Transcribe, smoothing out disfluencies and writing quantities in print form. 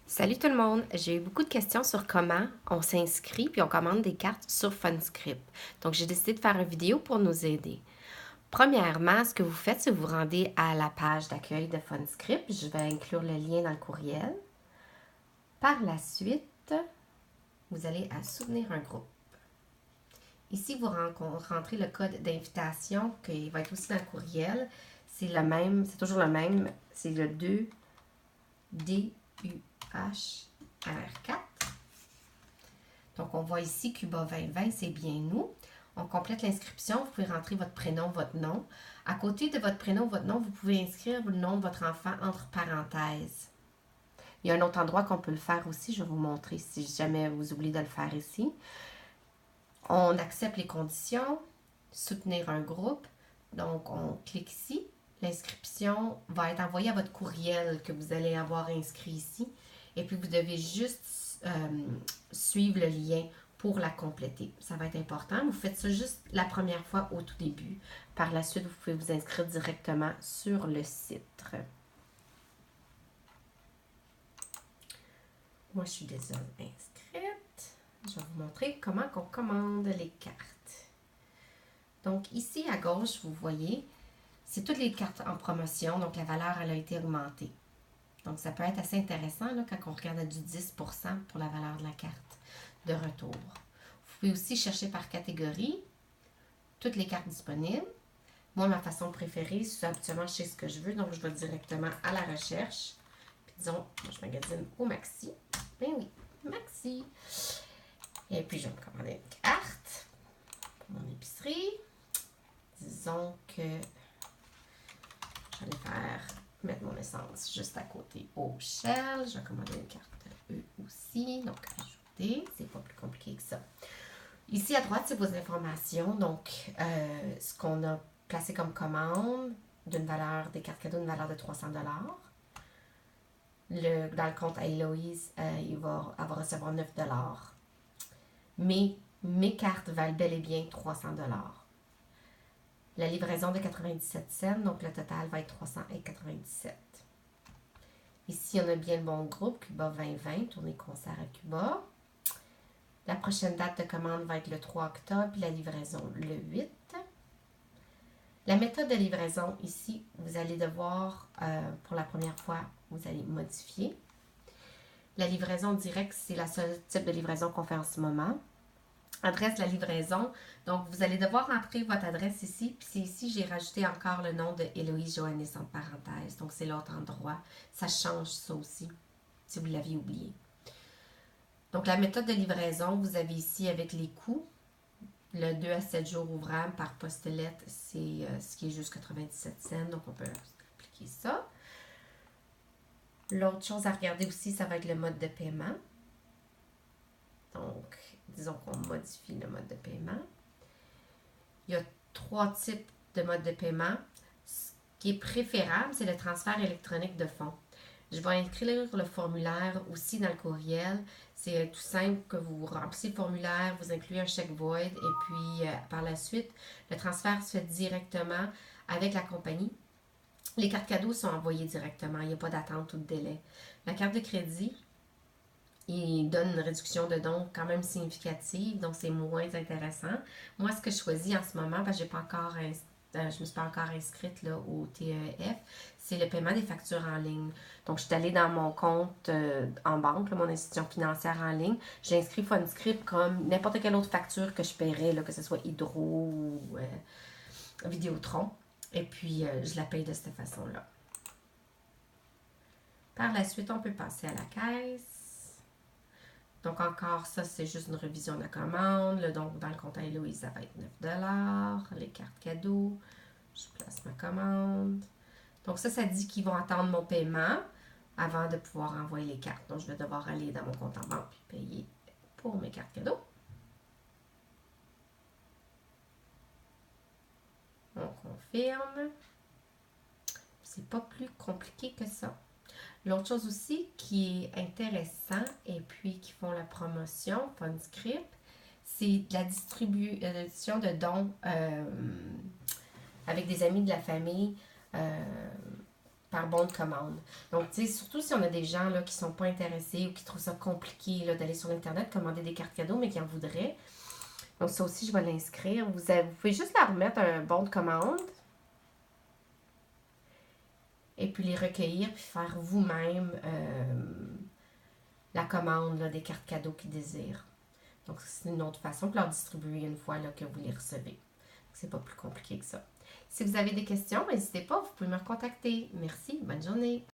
Salut tout le monde! J'ai eu beaucoup de questions sur comment on s'inscrit puis on commande des cartes sur Funscript. Donc, j'ai décidé de faire une vidéo pour nous aider. Premièrement, ce que vous faites, c'est que vous vous rendez à la page d'accueil de Funscript. Je vais inclure le lien dans le courriel. Par la suite, vous allez à Soutenir un groupe. Ici, vous rentrez le code d'invitation qui va être aussi dans le courriel. C'est le même, c'est toujours le même. C'est le 2DUHR4. Donc, on voit ici Cuba 2020, c'est bien nous. On complète l'inscription. Vous pouvez rentrer votre prénom, votre nom. À côté de votre prénom, votre nom, vous pouvez inscrire le nom de votre enfant entre parenthèses. Il y a un autre endroit qu'on peut le faire aussi. Je vais vous montrer si jamais vous oubliez de le faire ici. On accepte les conditions. Soutenir un groupe. Donc, on clique ici. L'inscription va être envoyée à votre courriel que vous allez avoir inscrit ici. Et puis, vous devez juste suivre le lien pour la compléter. Ça va être important. Vous faites ça juste la première fois au tout début. Par la suite, vous pouvez vous inscrire directement sur le site. Moi, je suis déjà inscrite. Je vais vous montrer comment on commande les cartes. Donc, ici à gauche, vous voyez, c'est toutes les cartes en promotion. Donc, la valeur, elle a été augmentée. Donc, ça peut être assez intéressant là, quand on regarde à du 10% pour la valeur de la carte de retour. Vous pouvez aussi chercher par catégorie toutes les cartes disponibles. Moi, ma façon préférée, c'est habituellement, je sais ce que je veux, donc je vais directement à la recherche. Puis disons, moi, je magasine au Maxi. Ben oui, Maxi. Et puis, je vais me commander une carte pour mon épicerie. Disons que j'allais mettre mon essence juste à côté au Shell. Je vais commander une carte E aussi. Donc, ajouter. C'est pas plus compliqué que ça. Ici à droite, c'est vos informations. Donc, ce qu'on a placé comme commande d'une valeur, des cartes cadeaux d'une valeur de 300 $. Dans le compte à Héloïse, il va recevoir 9 $. Mais mes cartes valent bel et bien 300 $. La livraison de 97 cents, donc le total va être 397. Ici, on a bien le bon groupe, Cuba 2020, tournée concert à Cuba. La prochaine date de commande va être le 3 octobre, puis la livraison le 8. La méthode de livraison, ici, vous allez devoir, pour la première fois, vous allez modifier. La livraison directe, c'est la seule type de livraison qu'on fait en ce moment. Adresse de la livraison. Donc, vous allez devoir entrer votre adresse ici. Puis c'est ici, j'ai rajouté encore le nom de Héloïse Joannis entre parenthèses. Donc, c'est l'autre endroit. Ça change ça aussi, si vous l'aviez oublié. Donc, la méthode de livraison, vous avez ici avec les coûts. Le 2 à 7 jours ouvrables par postelette, c'est ce qui est juste 97 cents. Donc, on peut appliquer ça. L'autre chose à regarder aussi, ça va être le mode de paiement. Donc, disons qu'on modifie le mode de paiement. Il y a 3 types de modes de paiement. Ce qui est préférable, c'est le transfert électronique de fonds. Je vais inscrire le formulaire aussi dans le courriel. C'est tout simple que vous remplissez le formulaire, vous incluez un chèque void et puis par la suite, le transfert se fait directement avec la compagnie. Les cartes cadeaux sont envoyées directement, il n'y a pas d'attente ou de délai. La carte de crédit, il donne une réduction de dons quand même significative, donc c'est moins intéressant. Moi, ce que je choisis en ce moment, parce que je ne me suis pas encore inscrite là, au TEF, c'est le paiement des factures en ligne. Donc, je suis allée dans mon compte en banque, là, mon institution financière en ligne. J'ai inscrit Funscript comme n'importe quelle autre facture que je paierais, là, que ce soit Hydro ou Vidéotron. Et puis, je la paye de cette façon-là. Par la suite, on peut passer à la caisse. Donc, encore, ça, c'est juste une révision de la commande. Donc, dans le compte à Héloïse, ça va être 9 $. Les cartes cadeaux. Je place ma commande. Donc, ça dit qu'ils vont attendre mon paiement avant de pouvoir envoyer les cartes. Donc, je vais devoir aller dans mon compte en banque et payer pour mes cartes cadeaux. On confirme. C'est pas plus compliqué que ça. L'autre chose aussi qui est intéressant et puis qui font la promotion, Funscript, c'est la distribution de dons avec des amis de la famille. par bon de commande. Donc, tu sais, surtout si on a des gens là, qui ne sont pas intéressés ou qui trouvent ça compliqué là, d'aller sur Internet, commander des cartes cadeaux, mais qui en voudraient. Donc, ça aussi, je vais l'inscrire. Vous pouvez juste leur remettre un bon de commande. Et puis les recueillir, puis faire vous-même la commande là, des cartes cadeaux qu'ils désirent. Donc, c'est une autre façon de leur distribuer une fois là, que vous les recevez. C'est pas plus compliqué que ça. Si vous avez des questions, n'hésitez pas, vous pouvez me recontacter. Merci, bonne journée.